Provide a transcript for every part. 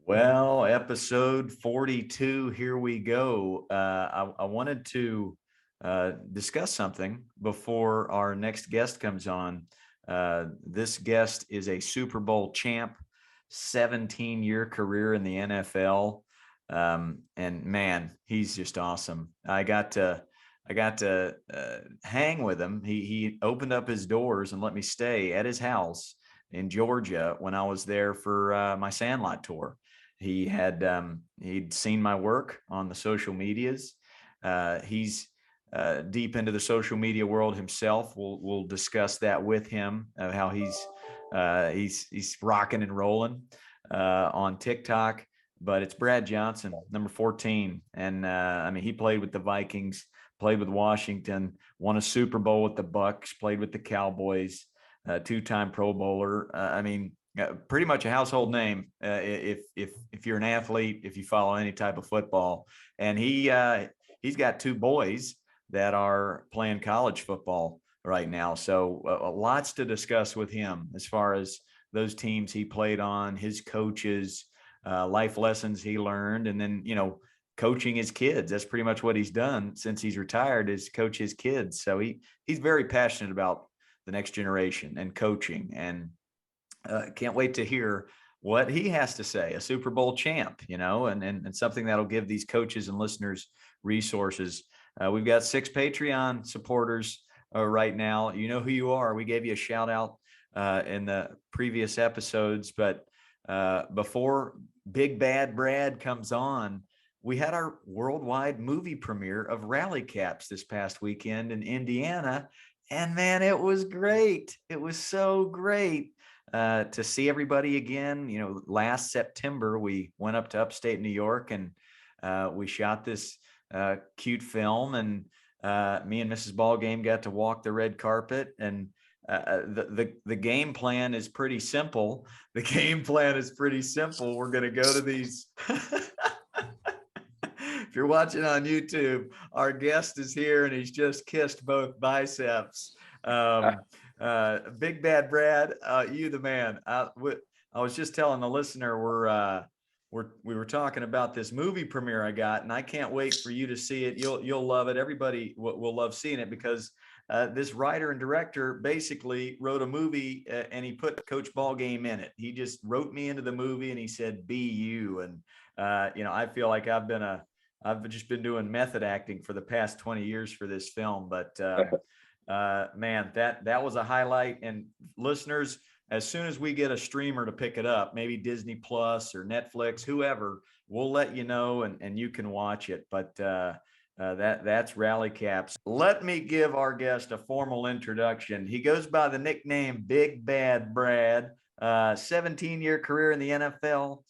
Well, episode 42, here we go. I wanted to discuss something before our next guest comes on. This guest is a Super Bowl champ, 17-year career in the NFL. And man, he's just awesome. I got to hang with him. He opened up his doors and let me stay at his house in Georgia when I was there for my Sandlot tour. He'd seen my work on the social medias. He's deep into the social media world himself. We'll discuss that with him, how he's rocking and rolling on TikTok. But it's Brad Johnson, number 14, and I mean, he played with the Vikings, played with Washington, won a Super Bowl with the Bucks, played with the Cowboys, two-time Pro Bowler. I mean, pretty much a household name if you're an athlete, if you follow any type of football. And he's got two boys that are playing college football right now. So lots to discuss with him as far as those teams he played on, his coaches, life lessons he learned, and then coaching his kids. That's pretty much what he's done since he's retired, is coach his kids. So he's very passionate about the next generation and coaching, and can't wait to hear what he has to say. A Super Bowl champ, and something that'll give these coaches and listeners resources. We've got 6 Patreon supporters right now. You know who you are. We gave you a shout out in the previous episodes, but before Big Bad Brad comes on, we had our worldwide movie premiere of Rally Caps this past weekend in Indiana. And man, it was great. It was so great to see everybody again. Last September, we went up to upstate New York and we shot this cute film, and me and Mrs. Ballgame got to walk the red carpet. And the game plan is pretty simple. The game plan is pretty simple. We're going to go to these. If you're watching on YouTube, our guest is here and he's just kissed both biceps. Big Bad Brad, you the man. I was just telling the listener we were talking about this movie premiere I got, and I can't wait for you to see it. You'll love it. Everybody will love seeing it, because this writer and director basically wrote a movie and he put Coach Ballgame in it. He just wrote me into the movie and he said, "Be you." And I feel like I've just been doing method acting for the past 20 years for this film, but man, that was a highlight. And listeners, as soon as we get a streamer to pick it up, maybe Disney Plus or Netflix, whoever, we'll let you know and you can watch it. But that's Rally Caps. Let me give our guest a formal introduction. He goes by the nickname Big Bad Brad. 17-year career in the NFL.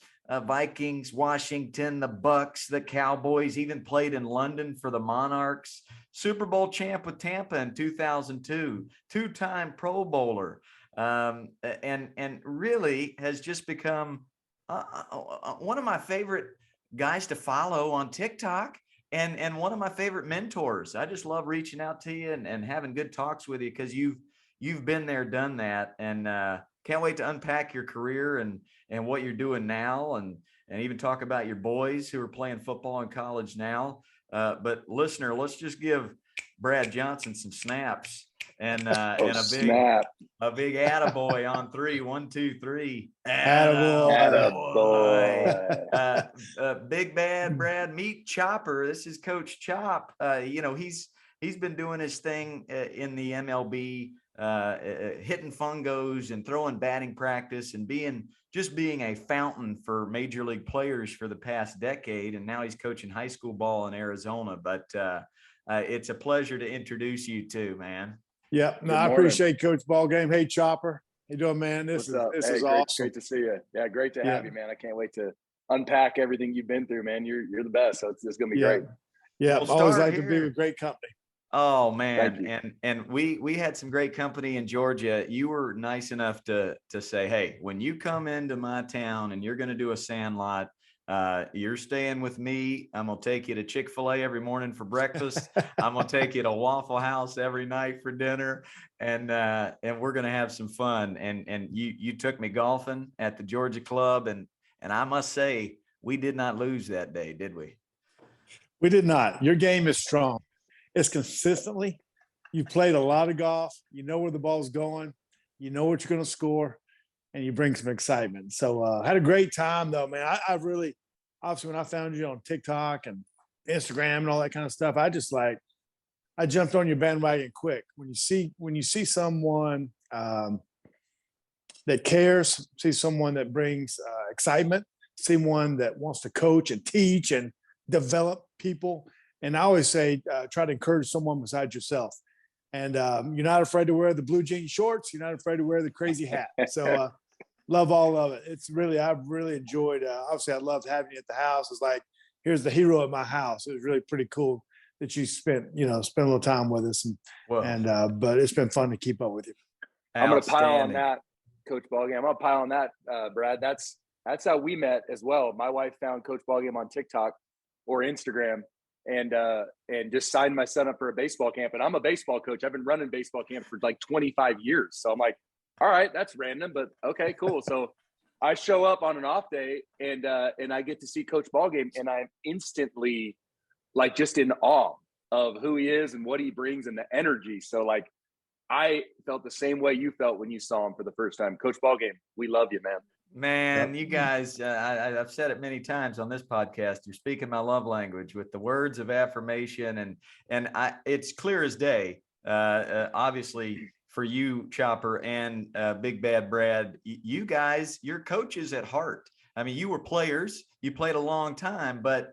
Vikings, Washington, the Bucks, the Cowboys, even played in London for the Monarchs. Super Bowl champ with Tampa in 2002, two-time Pro Bowler, and really has just become one of my favorite guys to follow on TikTok, and one of my favorite mentors. I just love reaching out to you and having good talks with you, because you've been there, done that, and can't wait to unpack your career and what you're doing now, and even talk about your boys who are playing football in college now. But listener, let's just give Brad Johnson some snaps and a big attaboy on 3. 1, 2, 3. Attaboy. Big Bad Brad, meet Chopper. This is Coach Chop. He's been doing his thing in the MLB, hitting fungos and throwing batting practice and being a fountain for major league players for the past decade. And now he's coaching high school ball in Arizona. But it's a pleasure to introduce you to, man. Yeah, no, I appreciate Coach Ballgame. Hey, Chopper, how you doing, man? This is awesome. Great to see you. Yeah, great to have you, man. I can't wait to unpack everything you've been through, man. You're the best, so it's gonna be great. Yeah, we'll always like to be with great company. Oh man, and we had some great company in Georgia. You were nice enough to say, hey, when you come into my town and you're going to do a Sandlot, you're staying with me. I'm gonna take you to Chick-fil-A every morning for breakfast. I'm gonna take you to Waffle House every night for dinner, and we're gonna have some fun. And you took me golfing at the Georgia Club, and And I must say, we did not lose that day, did we? We did not. Your game is strong. It's consistently. You played a lot of golf. You know where the ball's going. You know what you're going to score, and you bring some excitement. So had a great time, though, man. I really, obviously, when I found you on TikTok and Instagram and all that kind of stuff, I jumped on your bandwagon quick. When you see someone that cares, see someone that brings excitement, see one that wants to coach and teach and develop people. And I always say, try to encourage someone besides yourself. And you're not afraid to wear the blue jean shorts. You're not afraid to wear the crazy hat. So love all of it. I've really enjoyed, obviously I loved having you at the house. It's like, here's the hero at my house. It was really pretty cool that you spent a little time with us. But it's been fun to keep up with you. I'm going to pile on that, Coach Ballgame. I'm going to pile on that, Brad. That's how we met as well. My wife found Coach Ballgame on TikTok or Instagram and just signed my son up for a baseball camp. And I'm a baseball coach. I've been running baseball camps for like 25 years. So I'm like, all right, that's random, but okay, cool. So I show up on an off day and I get to see Coach Ballgame, and I'm instantly like just in awe of who he is and what he brings and the energy. So like I felt the same way you felt when you saw him for the first time. Coach Ballgame, we love you, man. Man, you guys, I've said it many times on this podcast. You're speaking my love language with the words of affirmation, and it's clear as day. Obviously, for you, Chopper, and Big Bad Brad, you guys, you're coaches at heart. I mean, you were players. You played a long time, but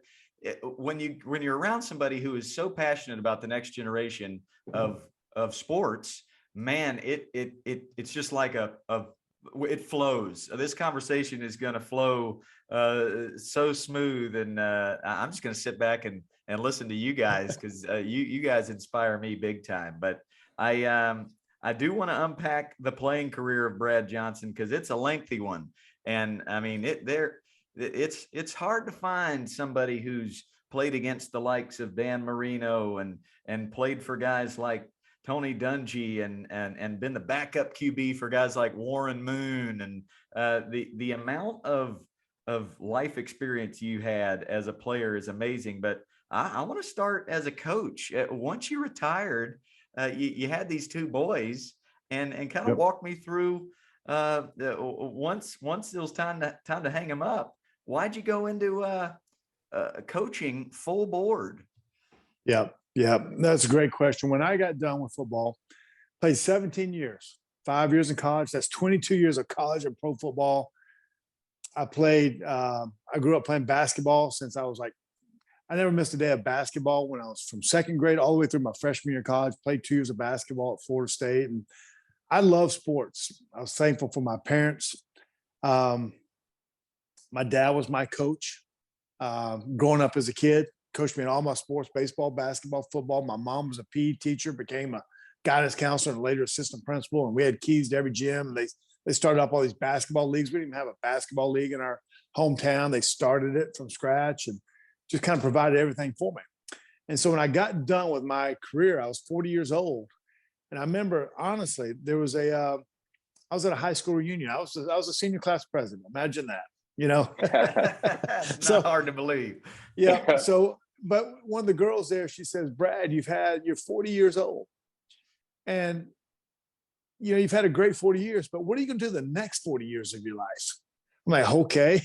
when you're around somebody who is so passionate about the next generation of sports, man, it's just like it flows. This conversation is going to flow so smooth, and I'm just going to sit back and listen to you guys because you guys inspire me big time. But I do want to unpack the playing career of Brad Johnson because it's a lengthy one, and I mean it's hard to find somebody who's played against the likes of Dan Marino and played for guys like Tony Dungy and been the backup QB for guys like Warren Moon, and the amount of life experience you had as a player is amazing. But I want to start as a coach. Once you retired, you had these two boys, and kind of walk me through once it was time to hang them up. Why'd you go into coaching full board? Yeah, that's a great question. When I got done with football, played 17 years, 5 years in college. That's 22 years of college and pro football. I grew up playing basketball since I was like, I never missed a day of basketball when I was from second grade all the way through my freshman year of college. Played 2 years of basketball at Florida State. And I love sports. I was thankful for my parents. My dad was my coach growing up as a kid. Coached me in all my sports, baseball, basketball, football. My mom was a PE teacher, became a guidance counselor and later assistant principal. And we had keys to every gym. And they started up all these basketball leagues. We didn't even have a basketball league in our hometown. They started it from scratch and just kind of provided everything for me. And so when I got done with my career, I was 40 years old. And I remember, honestly, I was at a high school reunion. I was a senior class president. Imagine that, Not hard to believe. Yeah. So, but one of the girls there, she says, Brad, you're 40 years old, and you've had a great 40 years, but what are you going to do the next 40 years of your life? I'm like, okay,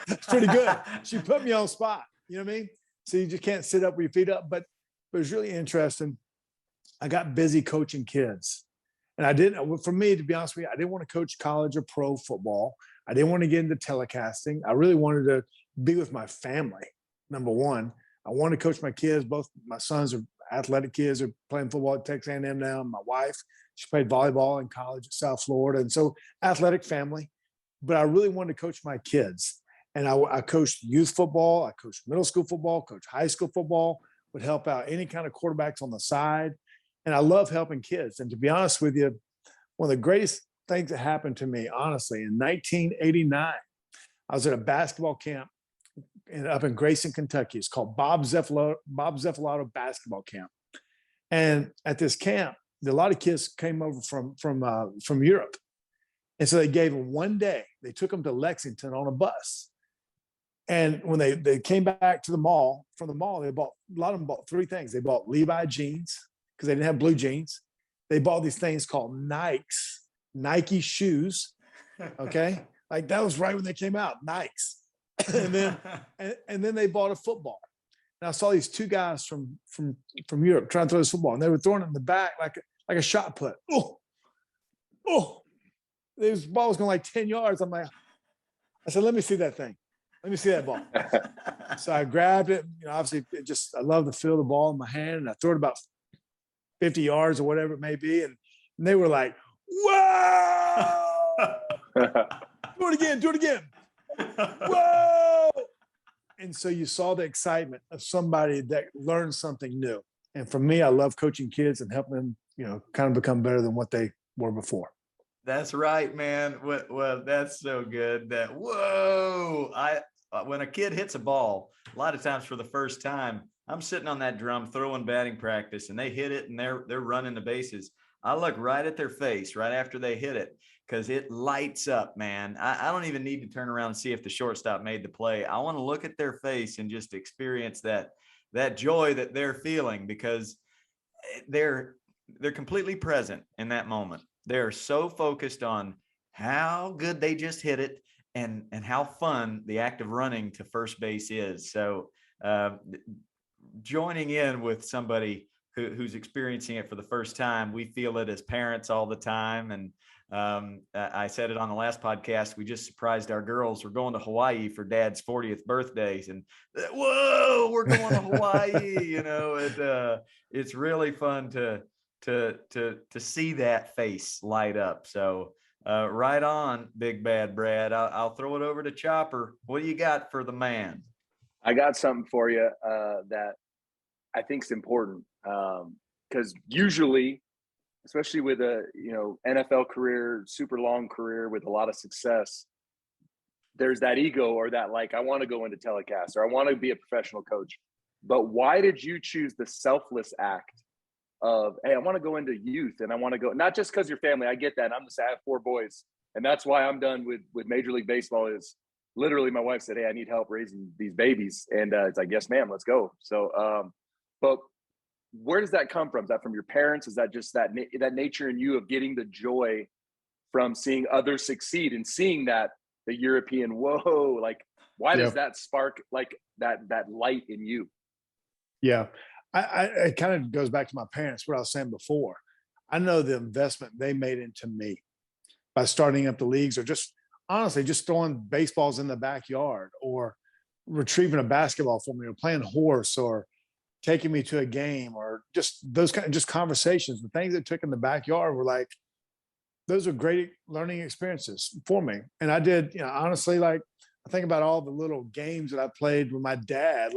it's pretty good. She put me on the spot. You know what I mean? So you just can't sit up with your feet up, but it was really interesting. I got busy coaching kids, and for me, to be honest with you, I didn't want to coach college or pro football. I didn't want to get into telecasting. I really wanted to be with my family. Number one, I wanted to coach my kids. Both my sons are athletic kids, are playing football at Texas A&M now. My wife, she played volleyball in college at South Florida. And so athletic family, but I really wanted to coach my kids. And I coached youth football. I coached middle school football, coached high school football, would help out any kind of quarterbacks on the side. And I love helping kids. And to be honest with you, one of the greatest things that happened to me, honestly, in 1989, I was at a basketball camp up in Grayson, Kentucky. It's called Bob Zeffalato Basketball Camp. And at this camp, a lot of kids came over from Europe. And so they gave him 1 day. They took him to Lexington on a bus. And when they came back to the mall, from the mall, a lot of them bought 3 things. They bought Levi jeans because they didn't have blue jeans. They bought these things called Nike shoes. Okay. Like that was right when they came out, Nikes. and then they bought a football. And I saw these 2 guys from Europe trying to throw this football, and they were throwing it in the back like a shot put. Oh, this ball was going like 10 yards. I said, let me see that thing. Let me see that ball. So I grabbed it. Obviously, I love to feel the ball in my hand, and I threw it about 50 yards or whatever it may be. And they were like, whoa! Do it again. Whoa! And so you saw the excitement of somebody that learned something new. And for me, I love coaching kids and helping them, kind of become better than what they were before. That's right, man. Well, that's so good. That whoa! When a kid hits a ball, a lot of times for the first time, I'm sitting on that drum throwing batting practice, and they hit it, and they're running the bases. I look right at their face right after they hit it because it lights up, man. I don't even need to turn around and see if the shortstop made the play. I want to look at their face and just experience that joy that they're feeling because they're completely present in that moment. They're so focused on how good they just hit it and how fun the act of running to first base is. So joining in with somebody who's experiencing it for the first time, we feel it as parents all the time. And I said it on the last podcast, we just surprised our girls. We're going to Hawaii for Dad's 40th birthdays, and whoa, we're going to Hawaii. It's really fun to see that face light up. So right on, Big Bad Brad. I'll throw it over to Chopper. What do you got for the man? I got something for you that I think is important because usually, especially with a NFL career, super long career with a lot of success, there's that ego or that I want to go into telecast or I want to be a professional coach. But why did you choose the selfless act of, hey, I want to go into youth and I want to go, not just because your family, I get that. I have 4 boys, and that's why I'm done with Major League Baseball. Is literally my wife said, hey, I need help raising these babies. And it's like, yes, ma'am, let's go. So, but where does that come from? Is that from your parents? Is that just that nature in you of getting the joy from seeing others succeed and seeing that the European, whoa, why does that spark that light in you? Yeah. It kind of goes back to my parents, what I was saying before. I know the investment they made into me by starting up the leagues, or just honestly, just throwing baseballs in the backyard, or retrieving a basketball for me, or playing horse, or taking me to a game, or just those kind of just conversations. The things that took in the backyard were those are great learning experiences for me. And I did, honestly, I think about all the little games that I played with my dad.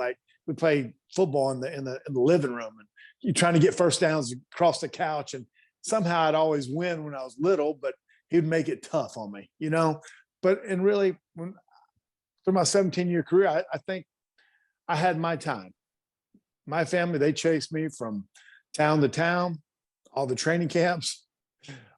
We played football in the living room, and you're trying to get first downs across the couch. And somehow I'd always win when I was little, but he'd make it tough on me, But really, through my 17-year career, I think I had my time. My family, they chased me from town to town, all the training camps,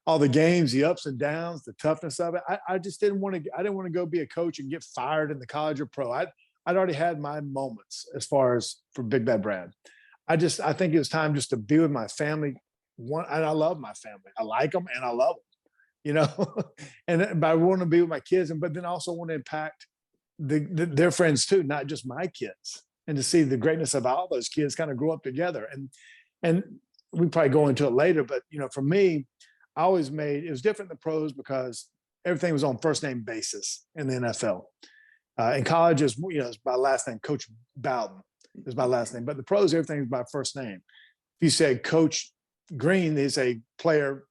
all the games, the ups and downs, the toughness of it. I just didn't want to go be a coach and get fired in the college or pro. I'd already had my moments as far as for Big Bad Brad. I think it was time just to be with my family. And I love my family. I like them and I love them, but I want to be with my kids, but then also want to impact their friends too, not just my kids, and to see the greatness of all those kids kind of grow up together. And we probably go into it later, but for me, I always it was different in the pros because everything was on first name basis in the NFL. In college is my last name. Coach Bowden is my last name, but the pros, everything is by first name. If you say Coach Green, they say player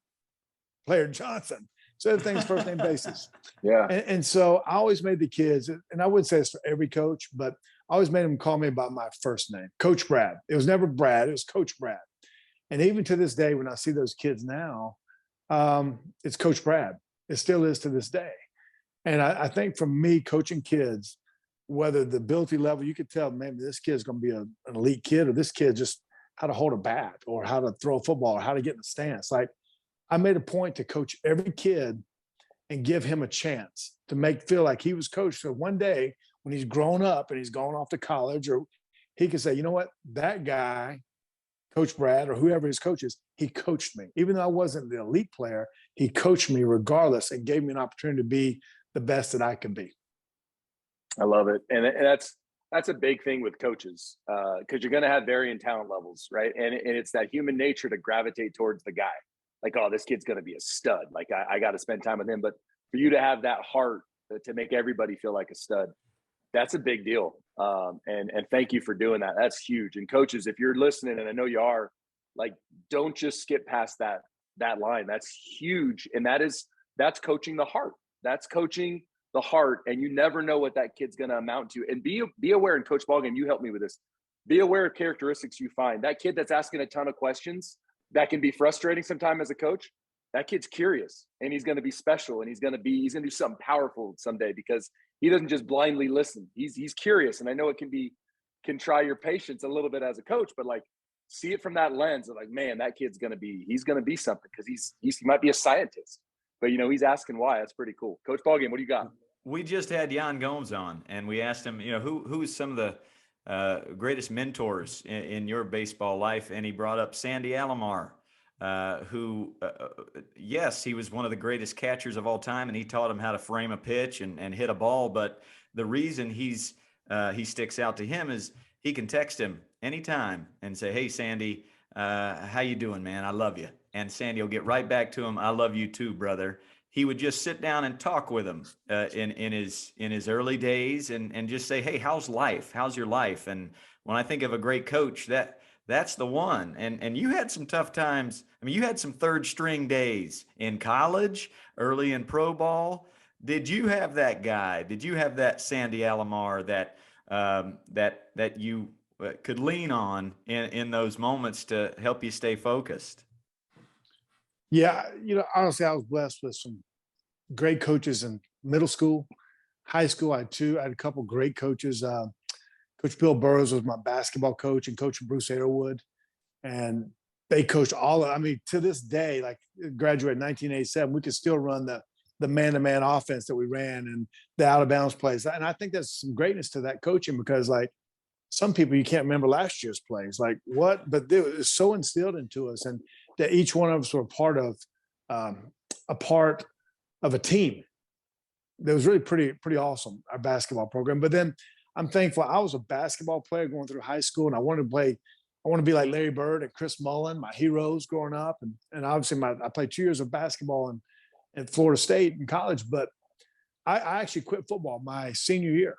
Johnson. So everything's first name basis. Yeah. And so I always made the kids, and I wouldn't say it's for every coach, but I always made them call me by my first name, Coach Brad. It was never Brad, it was Coach Brad. And even to this day, when I see those kids now, it's Coach Brad. It still is to this day. And I think for me, coaching kids, whether the ability level, you could tell, maybe this kid's going to be an elite kid, or this kid just how to hold a bat, or how to throw a football, or how to get in the stance. I made a point to coach every kid and give him a chance to feel like he was coached. So one day when he's grown up and he's gone off to college, or he can say, you know what, that guy, Coach Brad or whoever his coach is, he coached me. Even though I wasn't the elite player, he coached me regardless and gave me an opportunity to be the best that I could be. I love it. And that's a big thing with coaches, because you're going to have varying talent levels, right? And it's that human nature to gravitate towards the guy. Like, oh, this kid's going to be a stud. Like, I got to spend time with him. But for you to have that heart to make everybody feel like a stud, that's a big deal. And thank you for doing that. That's huge. And coaches, if you're listening, and I know you are, like, don't just skip past that line. That's huge. And that's coaching the heart. That's coaching the heart. And you never know what that kid's going to amount to. And be aware, in Coach Ballgame, you helped me with this. Be aware of characteristics you find. That kid that's asking a ton of questions, that can be frustrating sometimes as a coach. That kid's curious, and he's going to be special, and he's going to do something powerful someday, because he doesn't just blindly listen. He's curious. And I know it can try your patience a little bit as a coach, but like, see it from that lens of like, man, that kid's going to be something, because he might be a scientist, but he's asking why. That's pretty cool. Coach Ballgame, what do you got? We just had Jan Gomes on, and we asked him, who is some of the greatest mentors in your baseball life, and he brought up Sandy Alomar, who, yes, he was one of the greatest catchers of all time, and he taught him how to frame a pitch and hit a ball. But the reason he sticks out to him is he can text him anytime and say, "Hey, Sandy, how you doing, man? I love you." And Sandy will get right back to him, "I love you too, brother." He would just sit down and talk with him in his early days, and just say, "Hey, how's life? How's your life?" And when I think of a great coach, that's the one. And you had some tough times. I mean, you had some third string days in college, early in pro ball. Did you have that guy? Did you have that Sandy Alomar that you could lean on in those moments to help you stay focused? Yeah, honestly, I was blessed with some great coaches in middle school, high school. I had a couple great coaches. Coach Bill Burrows was my basketball coach, and Coach Bruce Arrowwood, and they coached to this day, like, graduated in 1987, we could still run the man-to-man offense that we ran and the out-of-bounds plays. And I think there's some greatness to that coaching, because, like, some people, you can't remember last year's plays, like what, but it was so instilled into us, and that each one of us were part of a team. That was really pretty awesome, our basketball program. But then I'm thankful I was a basketball player going through high school, and I wanted to be like Larry Bird and Chris Mullin, my heroes growing up. And obviously I played 2 years of basketball in Florida State in college, but I actually quit football my senior year.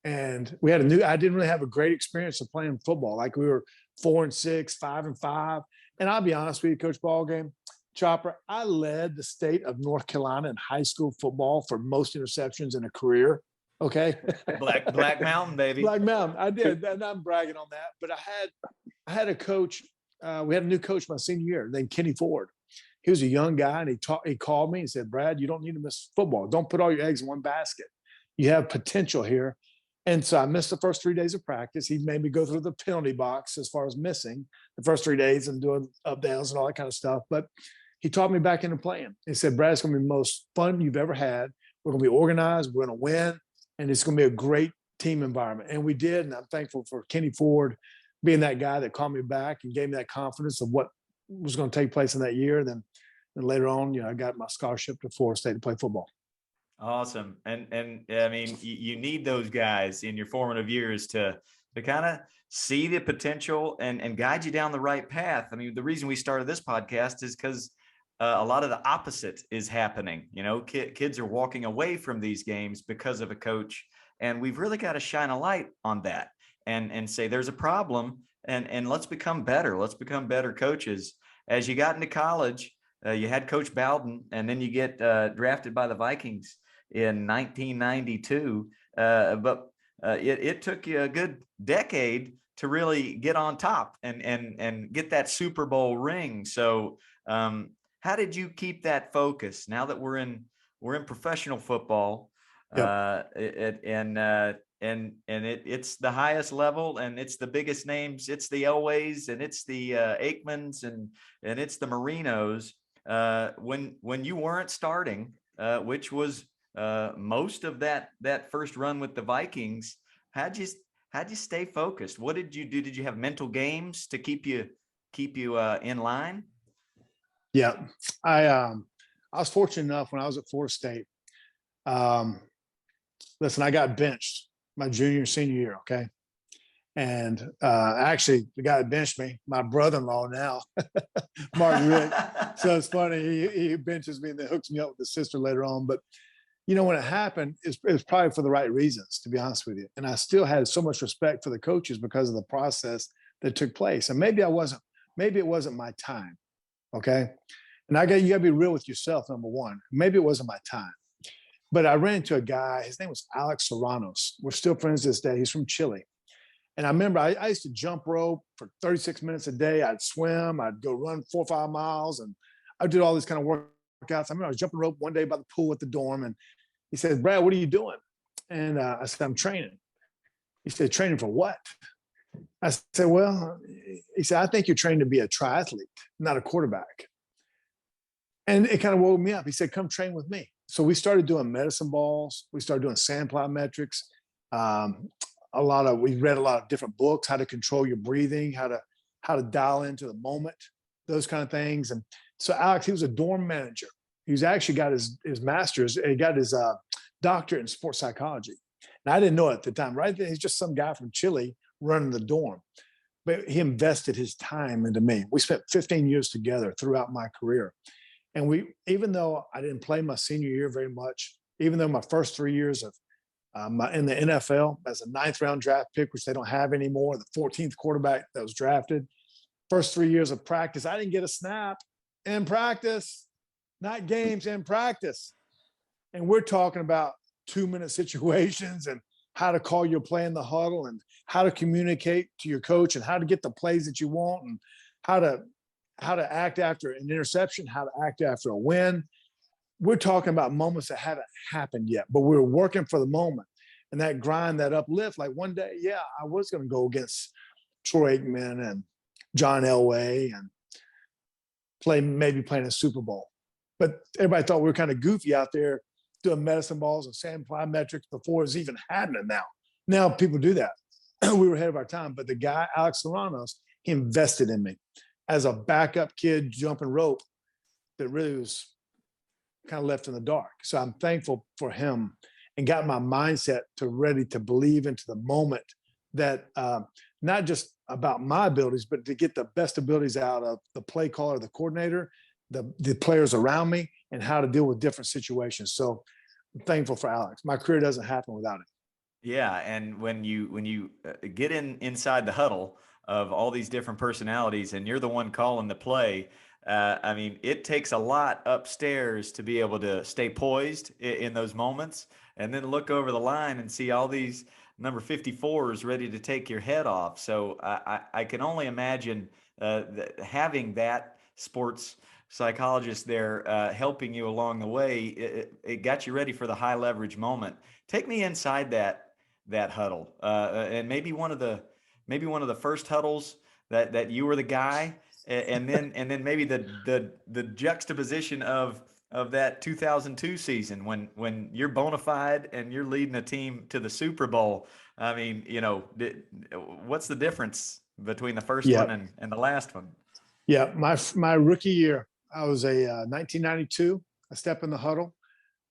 And I didn't really have a great experience of playing football. Like, we were 4-6, 5-5. And I'll be honest with you, Coach Ballgame, Chopper, I led the state of North Carolina in high school football for most interceptions in a career. Okay. Black Mountain, baby. Black Mountain. I did. And I'm bragging on that. But I had a coach. We had a new coach my senior year named Kenny Ford. He was a young guy, and he called me and said, "Brad, you don't need to miss football. Don't put all your eggs in one basket. You have potential here." And so I missed the first 3 days of practice. He made me go through the penalty box as far as missing the first 3 days and doing up downs and all that kind of stuff. But he taught me back into playing. He said, "Brad, it's going to be the most fun you've ever had. We're going to be organized. We're going to win. And it's going to be a great team environment." And we did. And I'm thankful for Kenny Ford being that guy that called me back and gave me that confidence of what was going to take place in that year. And then later on, I got my scholarship to Florida State to play football. Awesome. And I mean, you need those guys in your formative years to kind of see the potential and guide you down the right path. I mean, the reason we started this podcast is because a lot of the opposite is happening. Kids are walking away from these games because of a coach, and we've really got to shine a light on that and say there's a problem, and let's become better. Let's become better coaches. As you got into college, you had Coach Bowden, and then you get drafted by the Vikings in 1992. But it took you a good decade to really get on top and get that Super Bowl ring. So how did you keep that focus now that we're in professional football? Yep. It's the highest level, and it's the biggest names. It's the Elways, and it's the Aikmans, and it's the Marinos. When you weren't starting, which was most of that first run with the Vikings. How'd you stay focused? What did you do? Did you have mental games to keep you in line? Yeah, I was fortunate enough when I was at Florida State. Listen, I got benched my junior and senior year. Okay. And actually, the guy that benched me, my brother-in-law now, Mark Rick. So it's funny. He benches me and then hooks me up with his sister later on. But when it happened, it was probably for the right reasons, to be honest with you. And I still had so much respect for the coaches because of the process that took place. And maybe it wasn't my time. Okay. And you got to be real with yourself, number one. Maybe it wasn't my time. But I ran into a guy, his name was Alex Serranos. We're still friends this day. He's from Chile. And I remember I used to jump rope for 36 minutes a day. I'd swim, I'd go run 4 or 5 miles, and I did all these kind of workouts. I remember I was jumping rope one day by the pool at the dorm, and he said, "Brad, what are you doing?" And I said, "I'm training." He said, "Training for what?" I said, "Well," he said, "I think you're training to be a triathlete, not a quarterback." And it kind of woke me up. He said, "Come train with me." So we started doing medicine balls. We started doing sand plyometrics. We read a lot of different books, how to control your breathing, how to dial into the moment, those kind of things. And so Alex, he was a dorm manager. He's actually got his master's. He got his doctorate in sports psychology. And I didn't know it at the time, right? He's just some guy from Chile running the dorm. But he invested his time into me. We spent 15 years together throughout my career. And even though I didn't play my senior year very much, even though my first 3 years of in the NFL as a 9th round draft pick, which they don't have anymore, the 14th quarterback that was drafted, first 3 years of practice, I didn't get a snap in practice, not games, in practice. And we're talking about 2-minute situations and how to call your play in the huddle and how to communicate to your coach and how to get the plays that you want and how to act after an interception, how to act after a win. We're talking about moments that haven't happened yet, but we're working for the moment. And that grind, that uplift, like one day, yeah, I was going to go against Troy Aikman and John Elway and maybe playing a Super Bowl. But everybody thought we were kind of goofy out there doing medicine balls and sand plyometrics before it was even happening now. Now people do that. We were ahead of our time. But the guy, Alex Serranos, he invested in me as a backup kid jumping rope that really was kind of left in the dark. So I'm thankful for him and got my mindset ready to believe into the moment that not just about my abilities, but to get the best abilities out of the play caller, the coordinator, the players around me, and how to deal with different situations. So I'm thankful for Alex. My career doesn't happen without it. Yeah, and when you get inside the huddle of all these different personalities, and you're the one calling the play, I mean, it takes a lot upstairs to be able to stay poised in those moments, and then look over the line and see all these number 54s ready to take your head off. So I can only imagine having that sports psychologist there helping you along the way. It got you ready for the high leverage moment. Take me inside that huddle, and maybe one of the first huddles that you were the guy, and then maybe the juxtaposition of that 2002 season when you're bona fide and you're leading a team to the Super Bowl. I mean, what's the difference between the first Yeah. one and the last one? Yeah, my rookie year, I was a 1992. I step in the huddle.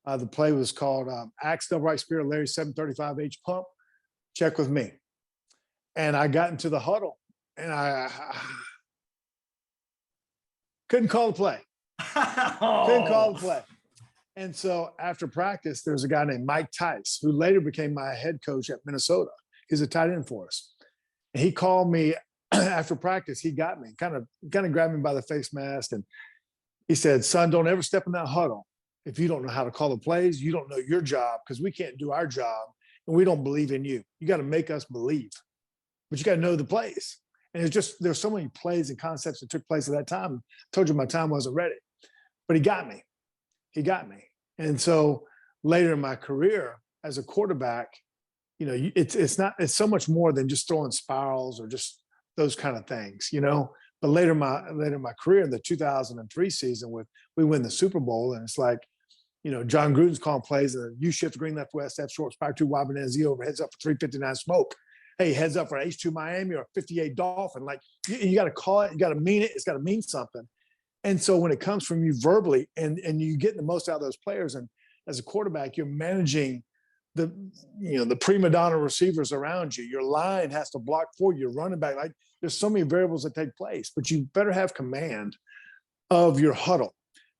The play was called Axe Double Right Spear Larry 735H Pump. Check with me. And I got into the huddle and I couldn't call the play. Couldn't call the play. And so after practice, there's a guy named Mike Tice, who later became my head coach at Minnesota. He's a tight end for us. And he called me after practice. He got me, kind of grabbed me by the face mask. And he said, "Son, don't ever step in that huddle. If you don't know how to call the plays, you don't know your job, because we can't do our job and we don't believe in you. You got to make us believe, but you got to know the plays." And there's so many plays and concepts that took place at that time. I told you my time wasn't ready, but he got me. And so later in my career as a quarterback, it's so much more than just throwing spirals or just those kind of things, But later in my career, in the 2003 season, we win the Super Bowl, and it's like John Gruden's calling plays, and you shift green, left, west, F short, spike 2, wide, and Z over, heads up for 359 smoke. Hey, heads up for H2 Miami or 58 Dolphin. Like, you got to call it, you got to mean it, it's got to mean something. And so when it comes from you verbally and you get the most out of those players, and as a quarterback, you're managing the prima donna receivers around you. Your line has to block for you, running back. Like, there's so many variables that take place, but you better have command of your huddle.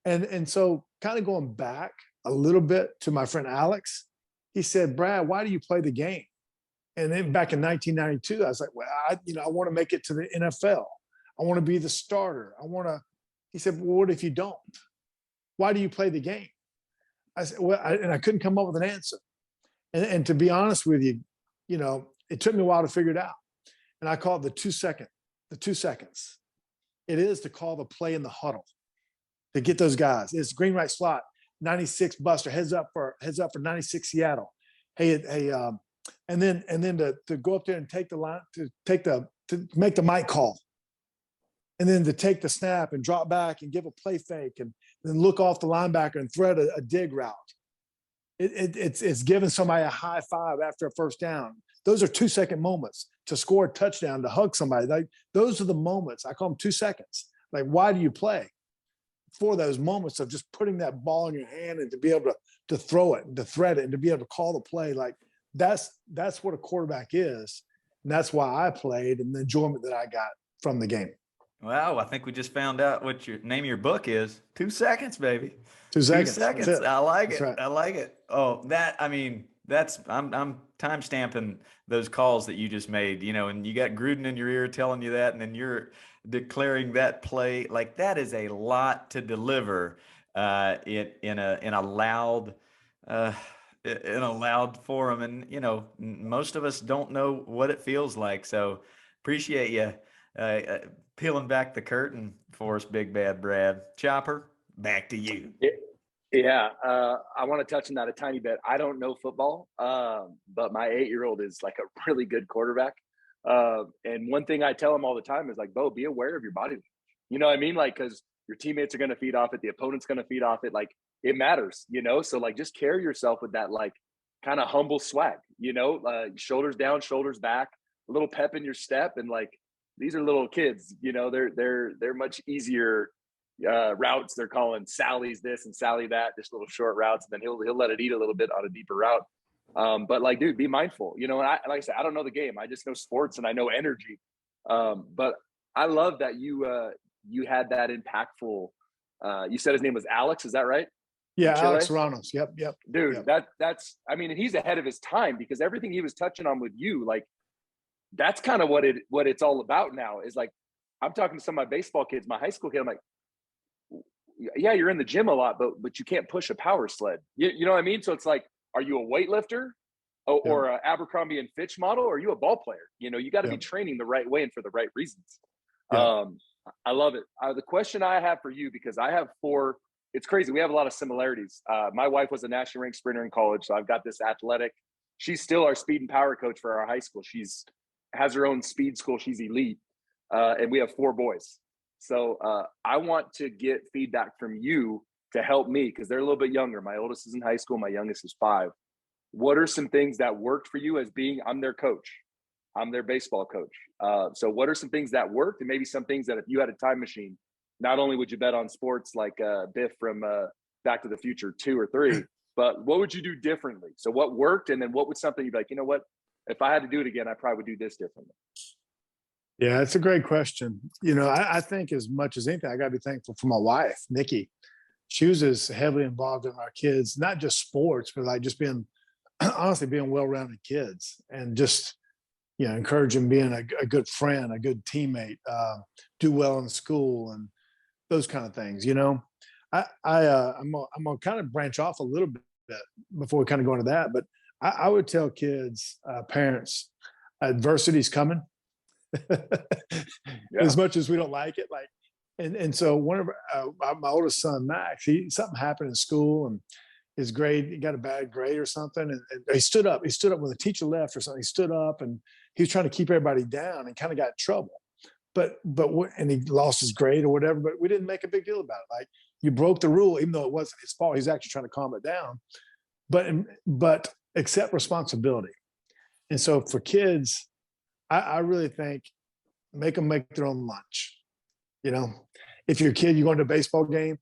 And so kind of going back a little bit to my friend Alex, he said, Brad, why do you play the game? And then back in 1992, I was like, well, I want to make it to the NFL. I want to be the starter. He said, well, what if you don't? Why do you play the game? I said, well, and I couldn't come up with an answer. And to be honest with you, it took me a while to figure it out. And I call it the 2 seconds. It is to call the play in the huddle, to get those guys. It's green right slot, 96 Buster, heads up for 96 Seattle. And then to go up there and take the line, to make the mic call. And then to take the snap and drop back and give a play fake and then look off the linebacker and thread a dig route. It's giving somebody a high five after a first down. Those are 2 second moments to score a touchdown, to hug somebody. Like, those are the moments. I call them 2 seconds. Like, why do you play? For those moments of just putting that ball in your hand and to be able to throw it and to thread it and to be able to call the play. Like, that's what a quarterback is. And that's why I played and the enjoyment that I got from the game. Wow, I think we just found out what your name of your book is. 2 seconds, baby. 2 seconds. 2 seconds. I like it. Right. I like it. Oh, I'm time stamping those calls that you just made, and you got Gruden in your ear telling you that, and then you're declaring that play. Like, that is a lot to deliver in a loud forum. And, most of us don't know what it feels like. So appreciate you peeling back the curtain for us, Big Bad Brad. Chopper, back to you. Yeah, I want to touch on that a tiny bit. I don't know football, but my 8-year-old is like a really good quarterback. And one thing I tell him all the time is like, Bo, be aware of your body. You know what I mean? Like, because your teammates are going to feed off it. The opponent's going to feed off it. Like, it matters, So like, just carry yourself with that, like, kind of humble swag, shoulders down, shoulders back, a little pep in your step. And like, these are little kids, they're much easier routes. They're calling Sally's this and Sally that, just little short routes, and then he'll let it eat a little bit on a deeper route. But like, dude, be mindful. And like I said, I don't know the game. I just know sports and I know energy. But I love that you had that impactful. You said his name was Alex. Is that right? Yeah, Alex Serranos. Yep. Dude, yep. that's. I mean, he's ahead of his time, because everything he was touching on with you, like, that's kind of what it's all about now. Is like, I'm talking to some of my baseball kids, my high school kid. I'm like, yeah, you're in the gym a lot, but you can't push a power sled. You know what I mean? So it's like, are you a weightlifter or a Abercrombie and Fitch model? Or are you a ball player? You got to be training the right way and for the right reasons. I love it. The question I have for you, because I have 4, it's crazy. We have a lot of similarities. My wife was a national ranked sprinter in college. So I've got this athletic. She's still our speed and power coach for our high school. She's has her own speed school. She's elite. And we have 4 boys. So I want to get feedback from you to help me, because they're a little bit younger. My oldest is in high school. My youngest is 5. What are some things that worked for you as I'm their coach? I'm their baseball coach. So what are some things that worked, and maybe some things that if you had a time machine, not only would you bet on sports like Biff from Back to the Future 2 or 3, but what would you do differently? So what worked, and then what would something you'd be like, you know what? If I had to do it again, I probably would do this differently. Yeah, it's a great question. I think as much as anything, I got to be thankful for my wife, Nikki. She was as heavily involved in our kids, not just sports, but like just being well-rounded kids, and just, encouraging being a good friend, a good teammate, do well in school and those kind of things. I'm gonna kind of branch off a little bit before we kind of go into that, but I would tell kids, parents, adversity's coming. As much as we don't like it, and so one of my oldest son, Max, something happened in school, and his grade, he got a bad grade or something, and he stood up when the teacher left or something. He stood up and he was trying to keep everybody down and kind of got in trouble, and he lost his grade or whatever, but we didn't make a big deal about it. Like, You broke the rule, even though it wasn't his fault. He's actually trying to calm it down. But accept responsibility. And so for kids, I really think make them make their own lunch. You know, if you're a kid, you go into a baseball game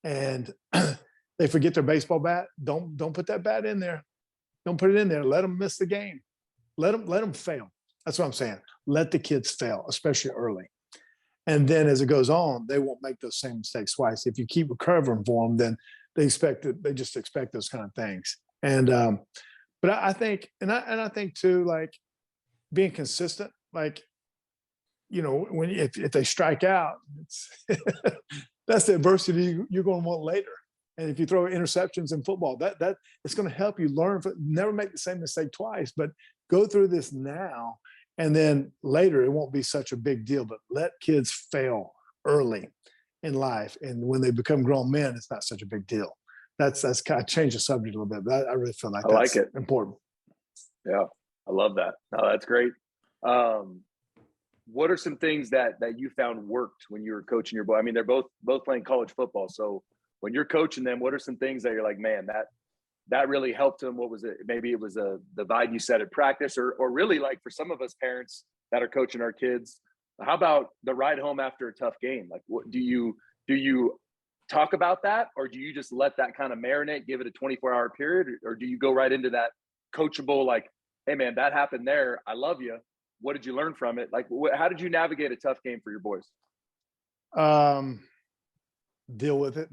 and they forget their baseball bat, don't put that bat in there. Don't put it in there. Let them miss the game. Let them fail. That's what I'm saying. Let the kids fail, especially early. And then as it goes on, they won't make those same mistakes twice. If you keep recovering for them, then they just expect those kind of things. And but I think, and I think too, like being consistent, like, you know, when if they strike out, it's that's the adversity you're going to want later. And if you throw interceptions in football, that it's going to help you learn. Never make the same mistake twice, but go through this now, and then later it won't be such a big deal. But let kids fail early in life, and when they become grown men, it's not such a big deal. That's kind of change the subject a little bit, but I really feel like that's important. Yeah, I love that. No, that's great. What are some things that you found worked when you were coaching your boy? I mean, they're both playing college football, so when you're coaching them, what are some things that you're like, man, that really helped them? What was it? Maybe it was the vibe you set at practice, or really, like for some of us parents that are coaching our kids, how about the ride home after a tough game? Like, what do you talk about that, or do you just let that kind of marinate, give it a 24-hour period, or do you go right into that coachable, like, hey man, that happened there, I love you, what did you learn from it? Like, how did you navigate a tough game for your boys? Deal with it.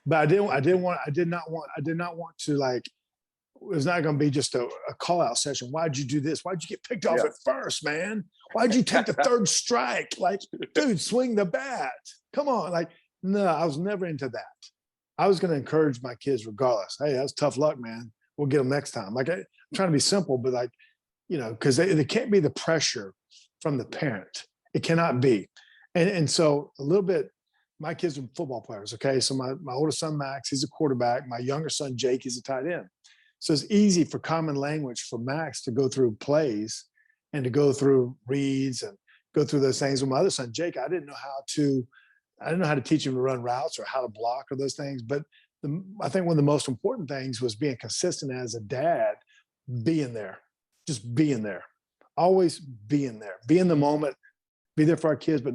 But I did not want to, like, it was not going to be just a call out session. Why'd you do this? Why'd you get picked off at first, man? Why'd you take the third strike? Like, dude, swing the bat. Come on. Like, no, I was never into that. I was going to encourage my kids regardless. Hey, that's tough luck, man. We'll get them next time. Like, I'm trying to be simple, but like, you know, because there can't be the pressure from the parent. It cannot be. And so a little bit, my kids are football players. Okay. So my oldest son, Max, he's a quarterback. My younger son, Jake, he's a tight end. So it's easy for common language for Max to go through plays and to go through reads and go through those things. With my other son, Jake, I didn't know how to teach him to run routes or how to block or those things. But I think one of the most important things was being consistent as a dad, being there, just being there, always being there, be in the moment, be there for our kids, but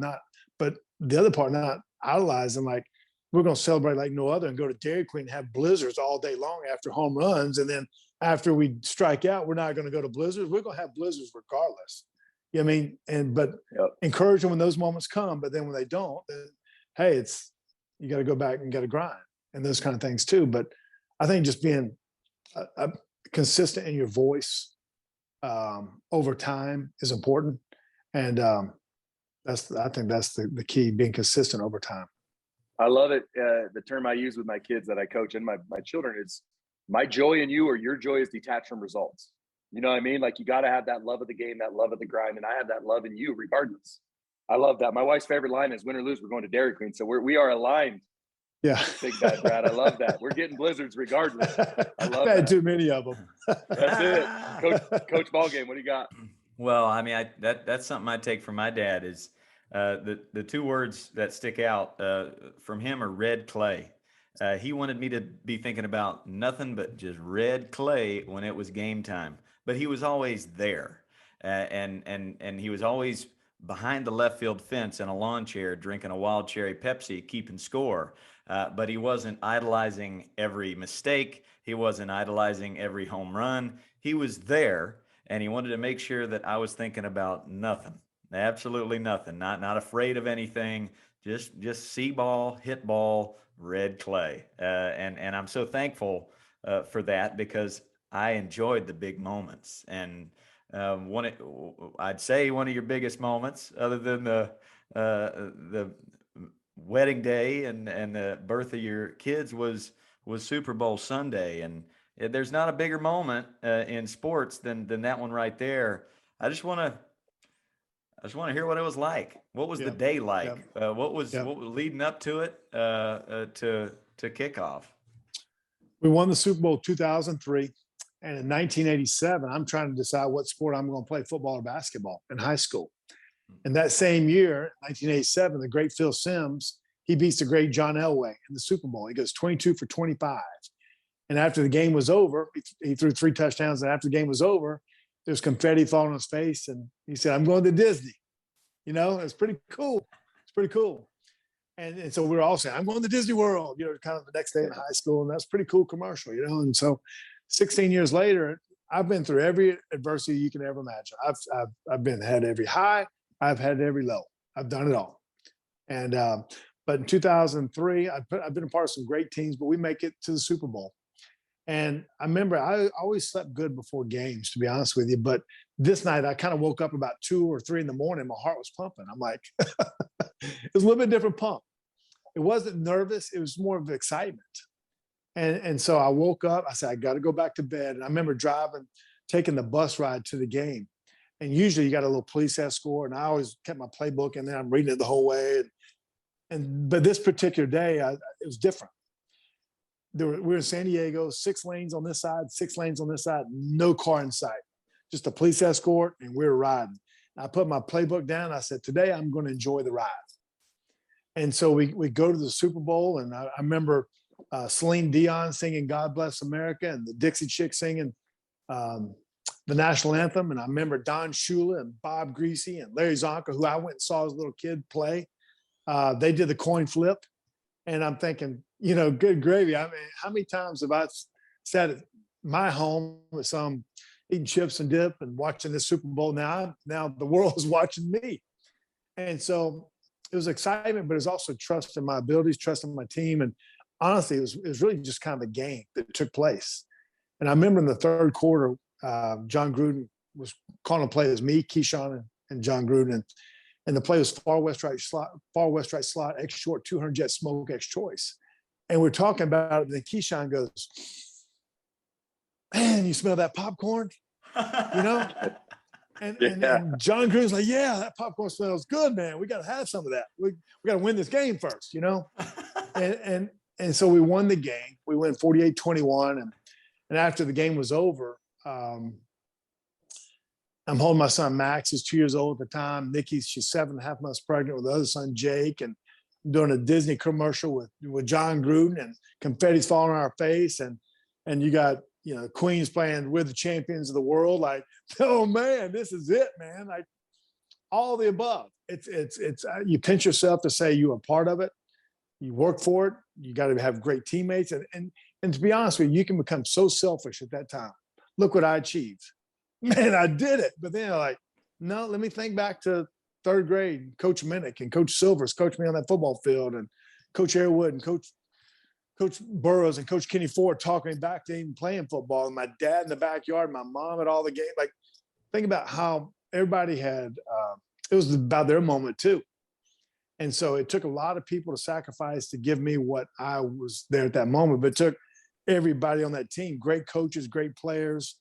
the other part, not idolizing, like, we're going to celebrate like no other and go to Dairy Queen and have blizzards all day long after home runs. And then after we strike out, we're not going to go to blizzards. We're going to have blizzards regardless. You know what I mean? But encourage them when those moments come. But then when they don't, then, hey, you got to go back and got to grind and those kind of things too. But I think just being consistent in your voice over time is important. And I think that's the key, being consistent over time. I love it. The term I use with my kids that I coach and my children is, my joy in you, or your joy, is detached from results. You know what I mean? Like, you got to have that love of the game, that love of the grind. And I have that love in you regardless. I love that. My wife's favorite line is, win or lose, we're going to Dairy Queen. So we are aligned. Yeah. Big bad Brad. I love that. We're getting blizzards regardless. I love I've had that. too many of them. That's it. Coach Ballgame, what do you got? Well, I mean, that's something I take from my dad is the two words that stick out from him are red clay. He wanted me to be thinking about nothing but just red clay when it was game time, but he was always there. And he was always behind the left field fence in a lawn chair, drinking a wild cherry Pepsi, keeping score. But he wasn't idolizing every mistake. He wasn't idolizing every home run. He was there, and he wanted to make sure that I was thinking about nothing, absolutely nothing, not afraid of anything, just see ball, hit ball, red clay. And I'm so thankful for that, because I enjoyed the big moments. And I'd say one of your biggest moments, other than the wedding day and the birth of your kids, was Super Bowl Sunday. And there's not a bigger moment in sports than that one right there. I just want to hear what it was like. What was the day like? What was leading up to it to kickoff? We won the Super Bowl 2003. And in 1987, I'm trying to decide what sport I'm going to play, football or basketball, in high school. And that same year, 1987, the great Phil Simms, he beats the great John Elway in the Super Bowl. He goes 22 for 25. And after the game was over, he threw 3 touchdowns. And after the game was over, there's confetti falling on his face. And he said, I'm going to Disney. You know, it's pretty cool. It's pretty cool. And so we were all saying, I'm going to Disney World, you know, kind of the next day in high school. And that's a pretty cool commercial, you know. And so 16 years later, I've been through every adversity you can ever imagine. I've had every high. I've had every low. I've done it all. And but in 2003, I've been a part of some great teams, but we make it to the Super Bowl. And I remember I always slept good before games, to be honest with you. But this night I kind of woke up about 2 or 3 in the morning. My heart was pumping. I'm like, it was a little bit different pump. It wasn't nervous. It was more of excitement. And so I woke up. I said, I got to go back to bed. And I remember taking the bus ride to the game. And usually you got a little police escort. And I always kept my playbook in there. I'm reading it the whole way. But this particular day, it was different. We were in San Diego, 6 lanes on this side, 6 lanes on this side, no car in sight, just a police escort, and we were riding. I put my playbook down. I said, today I'm going to enjoy the ride. And so we go to the Super Bowl, and I remember Celine Dion singing God Bless America and the Dixie Chicks singing the national anthem. And I remember Don Shula and Bob Greasy and Larry Zonka, who I went and saw as a little kid play. They did the coin flip. And I'm thinking, you know, good gravy. I mean, how many times have I sat at my home with some eating chips and dip and watching this Super Bowl? Now the world is watching me. And so it was excitement, but it was also trust in my abilities, trust in my team. And honestly, it was really just kind of a game that took place. And I remember in the third quarter, John Gruden was calling a play as me, Keyshawn, and John Gruden. And the play was far west right slot, X short, 200 jet smoke, X choice. And we're talking about it. And then Keyshawn goes, man, you smell that popcorn? You know? And John Gruden's like, yeah, that popcorn smells good, man. We got to have some of that. We got to win this game first, you know? and so we won the game. We win 48-21. And after the game was over, I'm holding my son, Max, who's 2 years old at the time. She's 7.5 months pregnant with the other son, Jake. And I'm doing a Disney commercial with John Gruden, and confetti's falling on our face. And you got, you know, Queens playing We're the Champions of the World. Like, oh man, this is it, man. Like all the above. It's you pinch yourself to say you are part of it. You work for it. You got to have great teammates. And to be honest with you, you can become so selfish at that time. Look what I achieved. Man, I did it. But then like, no, let me think back to 3rd grade. Coach Minnick and Coach Silvers coached me on that football field, and Coach Airwood and Coach Burrows and Coach Kenny Ford talking me back to even playing football. And my dad in the backyard, my mom at all the games. Like, think about how everybody had, it was about their moment too. And so it took a lot of people to sacrifice to give me what I was there at that moment. But it took everybody on that team, great coaches, great players,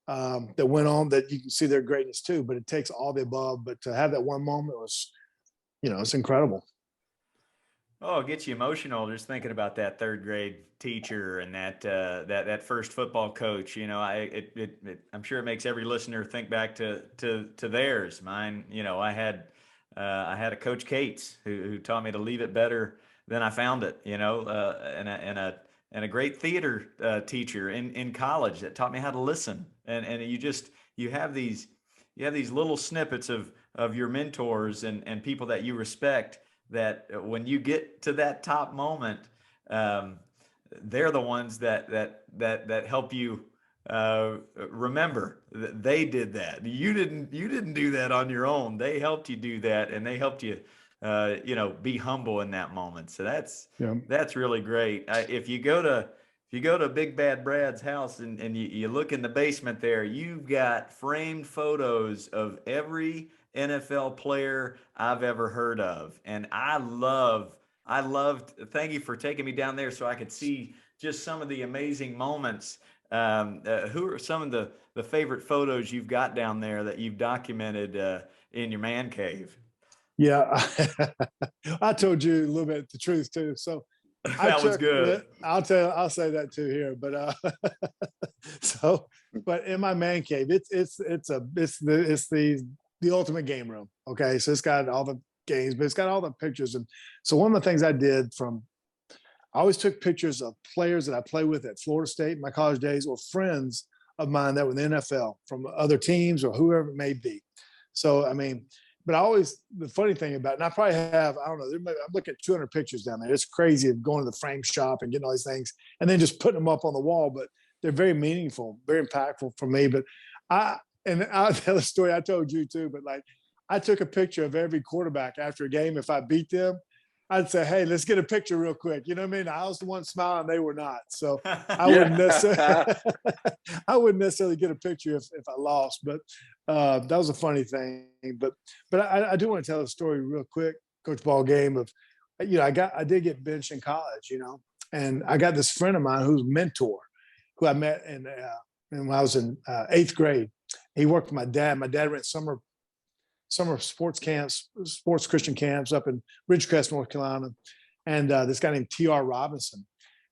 that went on, that you can see their greatness too. But it takes all the above. But to have that one moment was, you know, it's incredible. Oh, it gets you emotional just thinking about that 3rd grade teacher and that first football coach. You know, I'm sure it makes every listener think back to theirs. Mine, you know, I had a Coach Cates who taught me to leave it better than I found it. You know, and a great theater teacher in college that taught me how to listen. And you have these little snippets of your mentors and people that you respect, that when you get to that top moment, they're the ones that help you remember that they did that. You didn't do that on your own. They helped you do that, and they helped you, you know, be humble in that moment. So that's really great. If you go to Big Bad Brad's house and you look in the basement there, you've got framed photos of every NFL player I've ever heard of. And I loved, thank you for taking me down there so I could see just some of the amazing moments. Who are some of the favorite photos you've got down there that you've documented in your man cave? Yeah, I told you a little bit the truth too. So that was good. I'll say that too here. But but in my man cave, it's the ultimate game room. Okay, so it's got all the games, but it's got all the pictures. And so one of the things I did I always took pictures of players that I played with at Florida State in my college days, or friends of mine that were in the NFL from other teams or whoever it may be. So, I mean, but the funny thing about it, and I probably have, I don't know, I'm looking at 200 pictures down there. It's crazy of going to the frame shop and getting all these things and then just putting them up on the wall, but they're very meaningful, very impactful for me. But I'll tell a story I told you too, but like I took a picture of every quarterback after a game. If I beat them, I'd say, hey, let's get a picture real quick. You know what I mean? I was the one smiling, they were not. So I wouldn't necessarily I wouldn't necessarily get a picture if I lost, but that was a funny thing. But I do want to tell a story real quick, Coach Ball game of, I did get benched in college, and I got this friend of mine who's a mentor who I met when I was in 8th grade. He worked for my dad. My dad ran summer sports camps, sports Christian camps up in Ridgecrest, North Carolina. And this guy named T.R. Robinson.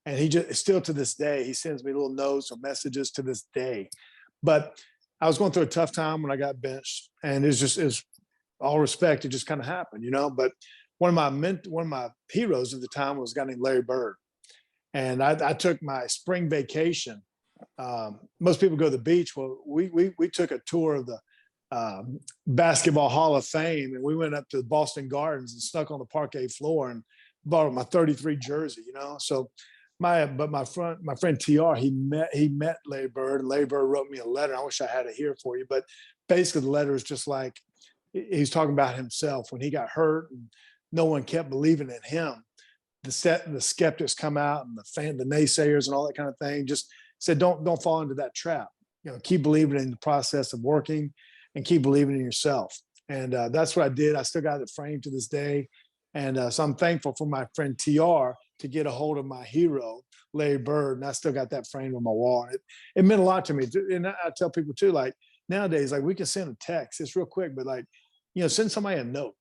And he just still to this day, he sends me little notes or messages to this day. But I was going through a tough time when I got benched. And it's all respect, it just kind of happened, But one of my heroes at the time was a guy named Larry Bird. And I took my spring vacation. Most people go to the beach. Well, we took a tour of the Basketball Hall of Fame, and we went up to the Boston Gardens and snuck on the parquet floor and bought my 33 jersey, So my friend TR, he met Larry Bird, and Larry Bird wrote me a letter. I wish I had it here for you, but basically the letter is just like he's talking about himself when he got hurt and no one kept believing in him. The skeptics come out and the naysayers and all that kind of thing. Just said, don't fall into that trap. Keep believing in the process of working and keep believing in yourself. And that's what I did. I still got it framed to this day. And so I'm thankful for my friend TR to get a hold of my hero, Larry Bird. And I still got that framed on my wall. And it meant a lot to me. And I tell people too, like nowadays, like we can send a text. It's real quick, but like, send somebody a note,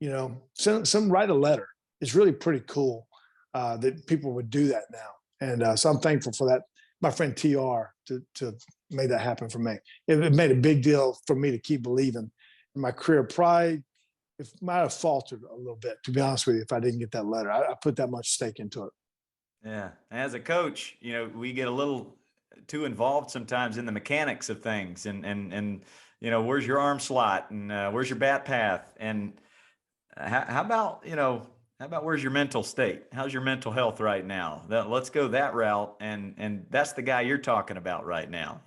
write a letter. It's really pretty cool that people would do that now. And so I'm thankful for that. My friend TR to make that happen for me. It made a big deal for me to keep believing in my career. Pride, it might have faltered a little bit, to be honest with you, if I didn't get that letter. I put that much stake into it. Yeah. As a coach, we get a little too involved sometimes in the mechanics of things and where's your arm slot and where's your bat path and how about where's your mental state? How's your mental health right now? Let's go that route. And that's the guy you're talking about right now.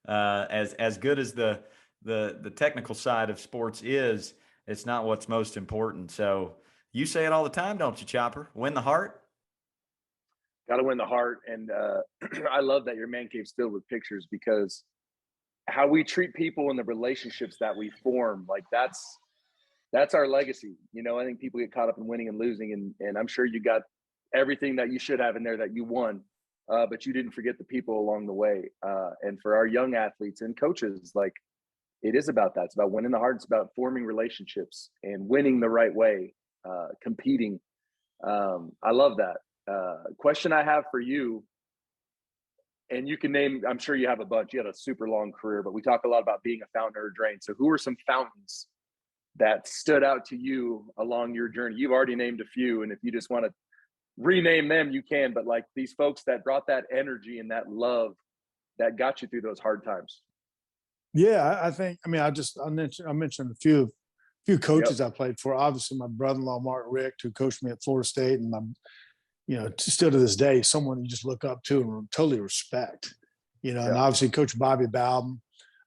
As good as the technical side of sports is, it's not what's most important. So you say it all the time, don't you, Chopper? Win the heart. Got to win the heart. And I love that your man cave's filled with pictures, because how we treat people and the relationships that we form, like that's our legacy. I think people get caught up in winning and losing, and I'm sure you got everything that you should have in there that you won, but you didn't forget the people along the way. And for our young athletes and coaches, like it is about that. It's about winning the heart. It's about forming relationships and winning the right way, competing. I love that. Question I have for you, and you can name, I'm sure you have a bunch. You had a super long career, but we talk a lot about being a fountain or a drain. So who are some fountains that stood out to you along your journey? You've already named a few, and if you just want to rename them, you can, but like these folks that brought that energy and that love that got you through those hard times. Yeah, I think, I mentioned a few coaches I played for. Obviously my brother-in-law, Mark Richt, who coached me at Florida State, and I'm, still to this day, someone you just look up to and totally respect, and obviously Coach Bobby Bowden,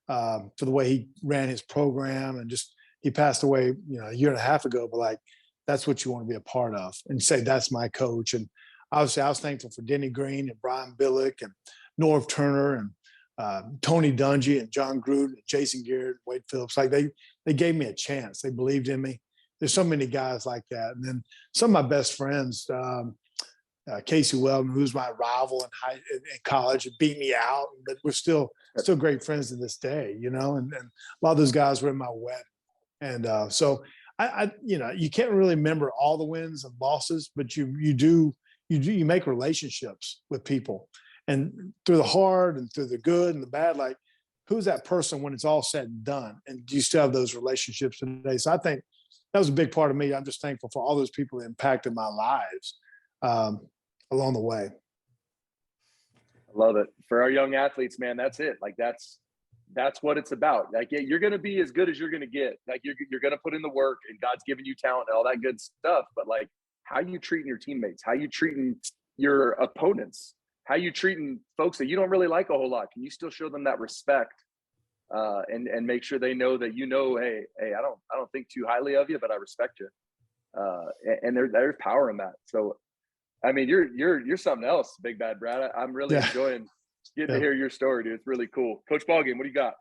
for the way he ran his program, and just, he passed away, a year and a half ago, but like, that's what you want to be a part of and say, that's my coach. And obviously I was thankful for Denny Green and Brian Billick and Norv Turner and Tony Dungy and John Gruden and Jason Garrett, Wade Phillips. Like they gave me a chance. They believed in me. There's so many guys like that. And then some of my best friends, Casey Weldon, who's my rival in college, beat me out, but we're still great friends to this day, and a lot of those guys were in my wedding. And so I you can't really remember all the wins and losses, but you make relationships with people, and through the hard and through the good and the bad, like who's that person when it's all said and done, and do you still have those relationships today? So I think that was a big part of me. I'm just thankful for all those people that impacted my lives along the way. I love it. For our young athletes, man, that's it. Like that's what it's about. Like you're going to be as good as you're going to get. Like you're going to put in the work, and God's given you talent and all that good stuff. But like, how you treating your teammates? How you treating your opponents? How you treating folks that you don't really like a whole lot? Can you still show them that respect and make sure they know that hey, I don't think too highly of you, but I respect you. And there's power in that. So, I mean, you're something else, Big Bad Brad. I'm really enjoying getting to hear your story, dude. It's really cool. Coach Ballgame, what do you got?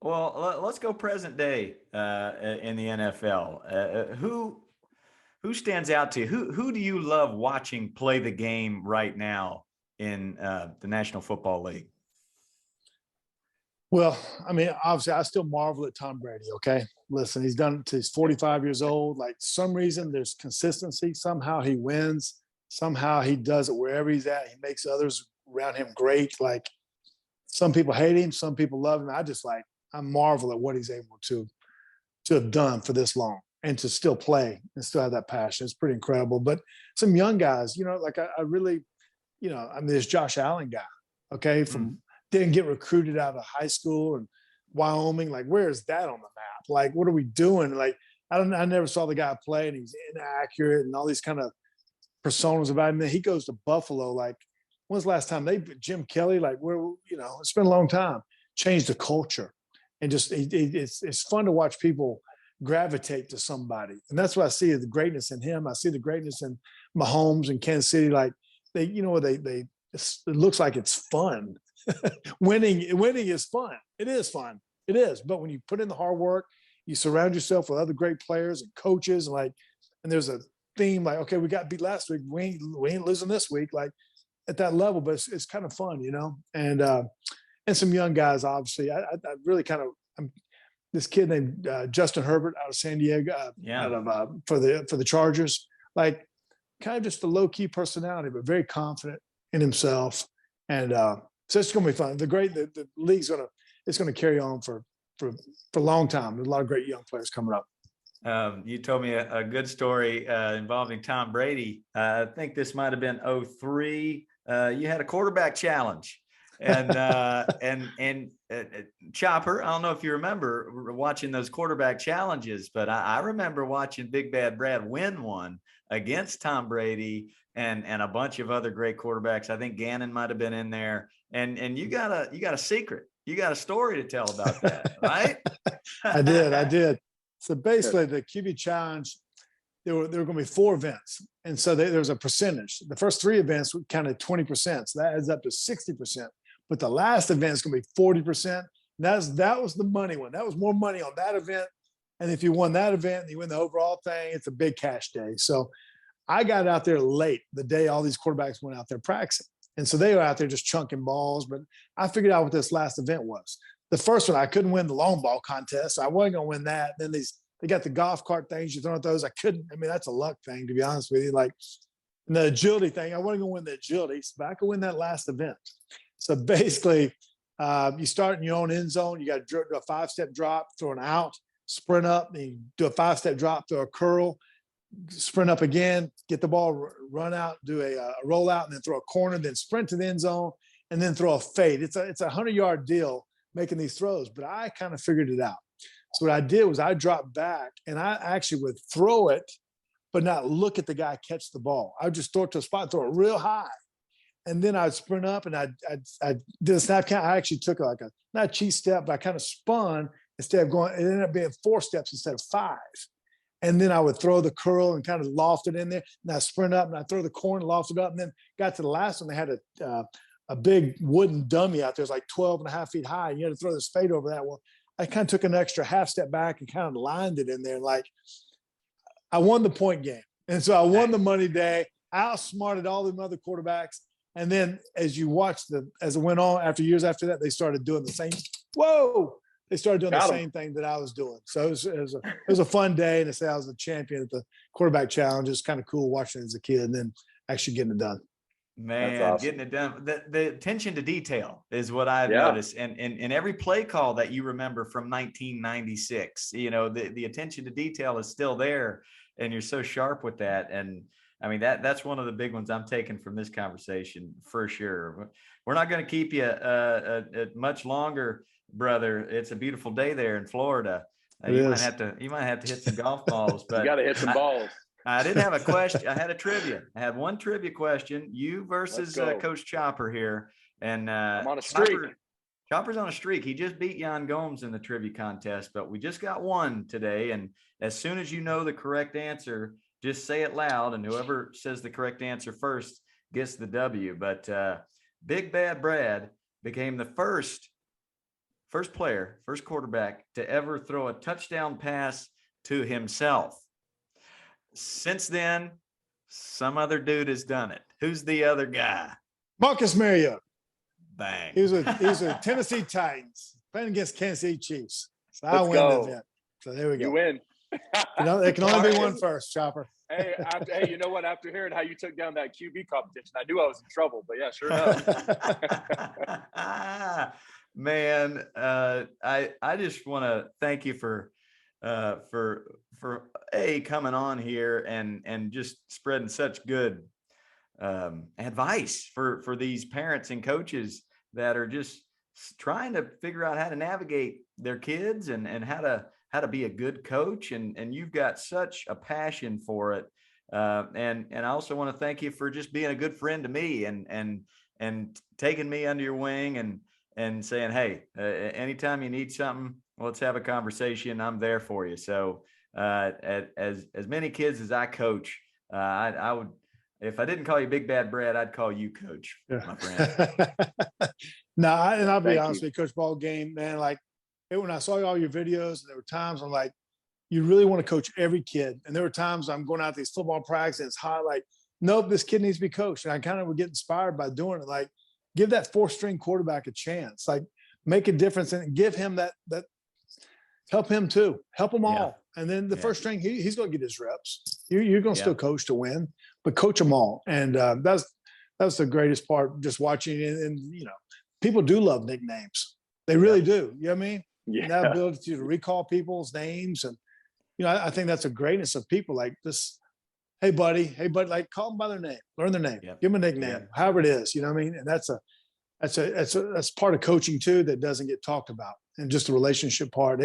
Well, let's go present day in the NFL. Who stands out to you? Who do you love watching play the game right now in the National Football League? Well, I mean, obviously, I still marvel at Tom Brady. Okay, listen, he's done it to he's 45 years old. Like some reason, there's consistency. Somehow he wins. Somehow he does it wherever he's at. He makes others around him great. Like some people hate him, some people love him. I marvel at what he's able to have done for this long and to still play and still have that passion. It's pretty incredible. But some young guys, like I really, I mean, there's Josh Allen guy, okay, didn't get recruited out of high school and Wyoming. Like, where is that on the map? Like, what are we doing? Like, I never saw the guy play, and he's inaccurate and all these kind of personas about him. Then he goes to Buffalo. Like, when's the last time Jim Kelly? Like, it's been a long time. Changed the culture, and just it's fun to watch people gravitate to somebody, and that's what I see the greatness in him. I see the greatness in Mahomes and Kansas City. Like it looks like it's fun. winning is fun. It is fun. It is. But when you put in the hard work, you surround yourself with other great players and coaches, and there's a theme like, okay, we got beat last week. We ain't losing this week, like at that level, but it's kind of fun, and some young guys, obviously. I really I'm this kid named Justin Herbert out of San Diego, for the Chargers, like kind of just a low key personality, but very confident in himself. And so it's going to be fun. The league's it's going to carry on for a long time. There's a lot of great young players coming up. You told me a good story involving Tom Brady. I think this might have been 2003. You had a quarterback challenge, and Chopper. I don't know if you remember watching those quarterback challenges, but I remember watching Big Bad Brad win one against Tom Brady and a bunch of other great quarterbacks. I think Gannon might have been in there. And you got a secret. You got a story to tell about that, right? I did. So basically, the QB challenge, there were going to be 4 events, and so there was a percentage. The first 3 events were kind of 20%, so that adds up to 60%. But the last event is going to be 40%. That was the money one. That was more money on that event. And if you won that event, and you win the overall thing, it's a big cash day. So I got out there late the day all these quarterbacks went out there practicing. And so they were out there just chunking balls. But I figured out what this last event was. The first one, I couldn't win the long ball contest. So I wasn't going to win that. Then they got the golf cart things. You throw at those. I couldn't. I mean, that's a luck thing, to be honest with you. Like the agility thing, I wasn't going to win the agility. But I could win that last event. So basically, you start in your own end zone. You got to do a 5-step drop, throw an out, sprint up, then you do a 5-step drop, throw a curl, sprint up again, get the ball, run out, do a rollout, and then throw a corner, then sprint to the end zone, and then throw a fade. It's a 100-yard deal making these throws, but I kind of figured it out. So what I did was I dropped back, and I actually would throw it, but not look at the guy catch the ball. I would just throw it to a spot, throw it real high, and then I'd sprint up, and I did a snap count. I actually took not a cheat step, but I kind of spun instead of going. It ended up being 4 steps instead of 5. And then I would throw the curl and kind of loft it in there. And I sprint up and I throw the corn, loft it up. And then got to the last one. They had a big wooden dummy out there. It was like 12 and a half feet high. And you had to throw this fade over that one. I kind of took an extra half step back and kind of lined it in there. Like I won the point game. And so I won the money day. I outsmarted all the other quarterbacks. And then as you watch as it went on years after that, they started doing the same. Whoa. They started doing the same thing that I was doing. So it was a fun day. And to say I was a champion at the quarterback challenge, it's kind of cool watching it as a kid and then actually getting it done. Man, awesome. getting it done. The attention to detail is what I've Yeah. noticed. And in every play call that you remember from 1996, the attention to detail is still there, and you're so sharp with that. And I mean, that's one of the big ones I'm taking from this conversation for sure. We're not going to keep you much longer, brother. It's a beautiful day there in Florida. You might have to hit some golf balls, but you got to hit some balls. I did have a question. I had a trivia. I had one trivia question. You versus Coach Chopper here. And I'm on a streak. Chopper's on a streak. He just beat Jan Gomes in the trivia contest, but we just got one today. And as soon as you know the correct answer, just say it loud. And whoever says the correct answer first gets the W. But Big Bad Brad became the first quarterback to ever throw a touchdown pass to himself. Since then, some other dude has done it. Who's the other guy? Marcus Mariota. Bang. He's a Tennessee Titans playing against Kansas City Chiefs. So I win the event. So there we go. You win. It can only be one first, Chopper. Hey, you know what? After hearing how you took down that QB competition, I knew I was in trouble. But yeah, sure enough. Man, I just want to thank you for coming on here and just spreading such good advice for these parents and coaches that are just trying to figure out how to navigate their kids and how to be a good coach. And you've got such a passion for it. And I also want to thank you for just being a good friend to me and taking me under your wing and saying, hey, anytime you need something, let's have a conversation. I'm there for you. So as many kids as I coach, I would, if I didn't call you Big Bad Brad, I'd call you Coach, my friend. No, and I'll be honest with you, Coach Ball Game, man. Like when I saw all your videos, there were times I'm like, you really want to coach every kid. And there were times I'm going out to these football practices, and it's hot, like, nope, this kid needs to be coached. And I kind of would get inspired by doing it. Like, give that fourth string quarterback a chance. Like, make a difference and give him that help him too. Help them all. And then the first string, he's going to get his reps. You're going to still coach to win, but coach them all. And that's the greatest part, just watching. And people do love nicknames. They really do. You know what I mean? Yeah. And that ability to recall people's names. And, I think that's a great's of people like this. Hey, buddy, like call them by their name, learn their name, give them a nickname, however it is, you know what I mean? And that's part of coaching too, that doesn't get talked about. And just the relationship part,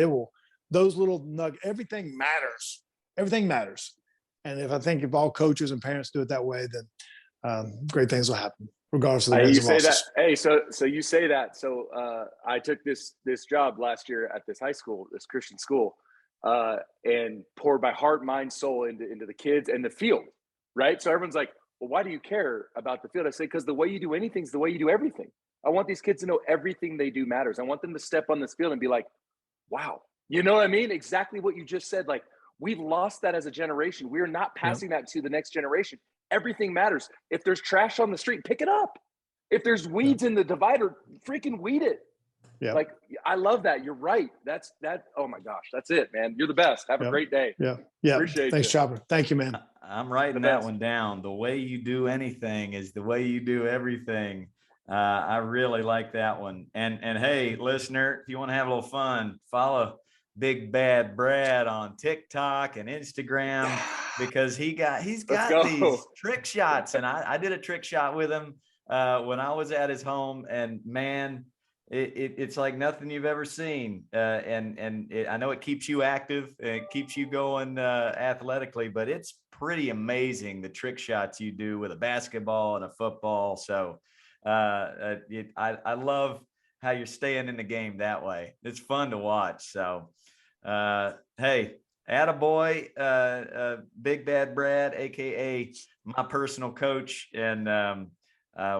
those little everything matters. Everything matters. And if all coaches and parents do it that way, then great things will happen, regardless of the you say that. Hey, so you say that. So I took this job last year at this high school, this Christian school, and poured my heart, mind, soul into the kids and the field, right? So everyone's like, well, why do you care about the field? I say, because the way you do anything is the way you do everything. I want these kids to know everything they do matters. I want them to step on this field and be like, wow, you know what I mean? Exactly what you just said. Like, we've lost that as a generation. We're not passing that to the next generation. Everything matters. If there's trash on the street, pick it up. If there's weeds in the divider, freaking weed it. Yeah. Like, I love that. You're right. That's that. Oh my gosh. That's it, man. You're the best. Have a great day. Yeah. Appreciate Thanks, Chopper. Thank you, man. I'm writing that one down. The way you do anything is the way you do everything. I really like that one. And hey, listener, if you want to have a little fun, follow Big Bad Brad on TikTok and Instagram, because he's got these trick shots. And I did a trick shot with him when I was at his home, and man, it's like nothing you've ever seen. I know it keeps you active, it keeps you going athletically, but it's pretty amazing the trick shots you do with a basketball and a football. So I love how you're staying in the game that way. It's fun to watch. So hey, attaboy, Big Bad Brad, aka my personal coach, and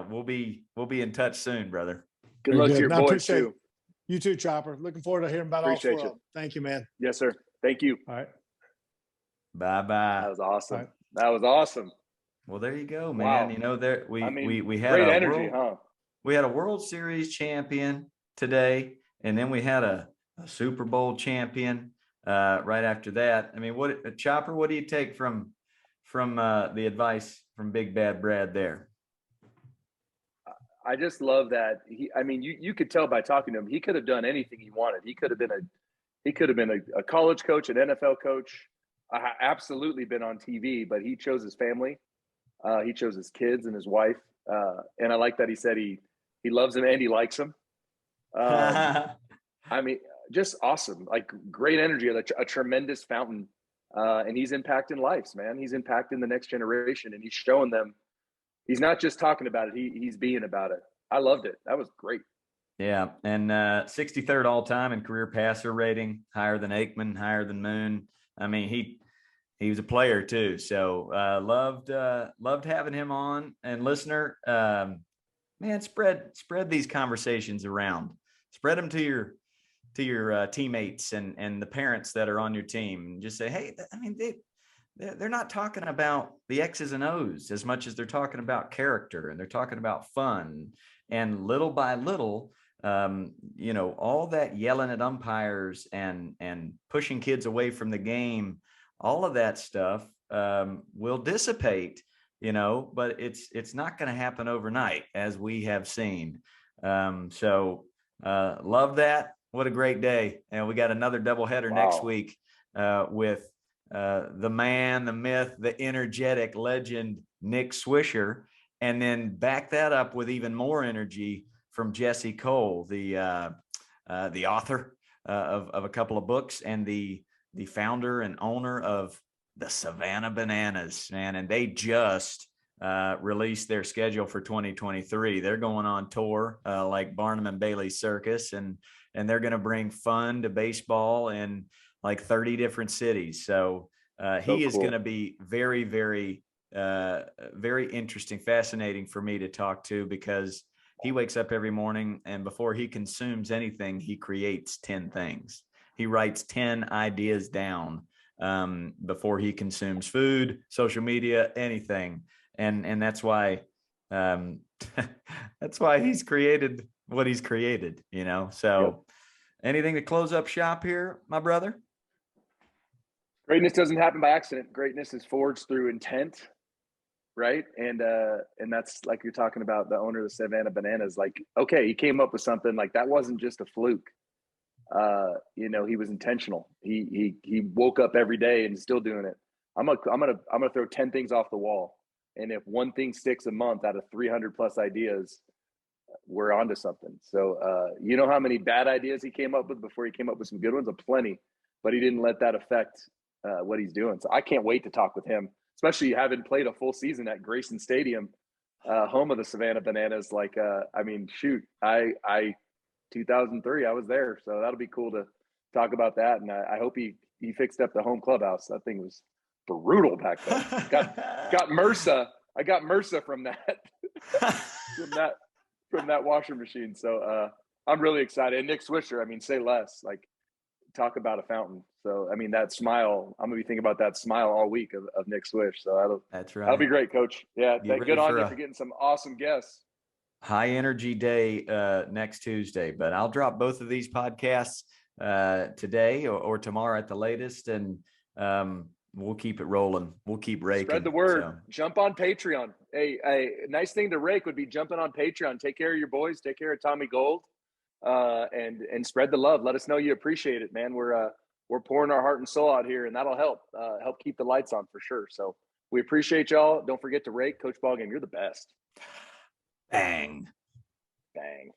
we'll be in touch soon, brother. Good luck to your boys too. You too, Chopper. Looking forward to hearing about all four of them. Thank you, man. Yes, sir. Thank you. All right. Bye-bye. That was awesome. Right. That was awesome. Well, there you go, man. Wow. We had great energy, we had a World Series champion today, and then we had a Super Bowl champion right after that. I mean, Chopper, what do you take from the advice from Big Bad Brad there? I just love that. I mean, you could tell by talking to him, he could have done anything he wanted. He could have been a college coach, an NFL coach, absolutely been on TV, but he chose his family. He chose his kids and his wife. And I like that he said he loves them and he likes them. I mean, just awesome, like great energy, a tremendous fountain. And he's impacting lives, man. He's impacting the next generation, and he's showing them he's not just talking about it. He's being about it. I loved it. That was great. Yeah. And 63rd all time in career passer rating, higher than Aikman, higher than Moon. I mean, he was a player too. So loved having him on. And listener, man, spread these conversations around. Spread them to your teammates and the parents that are on your team, and just say, hey, I mean, they're not talking about the X's and O's as much as they're talking about character, and they're talking about fun. And little by little, all that yelling at umpires and pushing kids away from the game, all of that stuff will dissipate, but it's not going to happen overnight, as we have seen. So love that. What a great day. And we got another doubleheader next week with the man, the myth, the energetic legend, Nick Swisher. And then back that up with even more energy from Jesse Cole, the author of a couple of books and the founder and owner of the Savannah Bananas, man. And they just released their schedule for 2023. They're going on tour like Barnum and Bailey's Circus, and they're going to bring fun to baseball in like 30 different cities. So he is going to be very, very, very interesting, fascinating for me to talk to, because he wakes up every morning and before he consumes anything, he creates 10 things. He writes 10 ideas down before he consumes food, social media, anything. And that's why that's why he's created what he's created, So anything to close up shop here, my brother? Greatness doesn't happen by accident. Greatness is forged through intent, right? And that's like you're talking about the owner of the Savannah Bananas. Like, okay, he came up with something like that wasn't just a fluke. He was intentional. He woke up every day and is still doing it. I'm gonna throw 10 things off the wall, and if one thing sticks a month out of 300 plus ideas, we're onto something. So you know how many bad ideas he came up with before he came up with some good ones? Plenty, but he didn't let that affect what he's doing. So I can't wait to talk with him, especially having played a full season at Grayson Stadium, home of the Savannah Bananas. Like, I mean, shoot, I 2003, I was there, so that'll be cool to talk about that. And I hope he fixed up the home clubhouse. That thing was brutal back then. Got MRSA. I got MRSA from that from that washer machine. So I'm really excited. And Nick Swisher, I mean, say less. Like, talk about a fountain. So I mean, that smile, I'm gonna be thinking about that smile all week of Nick Swish. So that'll be great, Coach. Yeah, good on you for getting some awesome guests. High energy day next Tuesday, but I'll drop both of these podcasts today or tomorrow at the latest, and we'll keep it rolling. We'll keep raking. Spread the word. So. Jump on Patreon. A nice thing to rake would be jumping on Patreon. Take care of your boys. Take care of Tommy Gold, and spread the love. Let us know you appreciate it, man. We're pouring our heart and soul out here, and that'll help keep the lights on for sure. So we appreciate y'all. Don't forget to rake. Coach Ballgame, you're the best. Bang. Bang.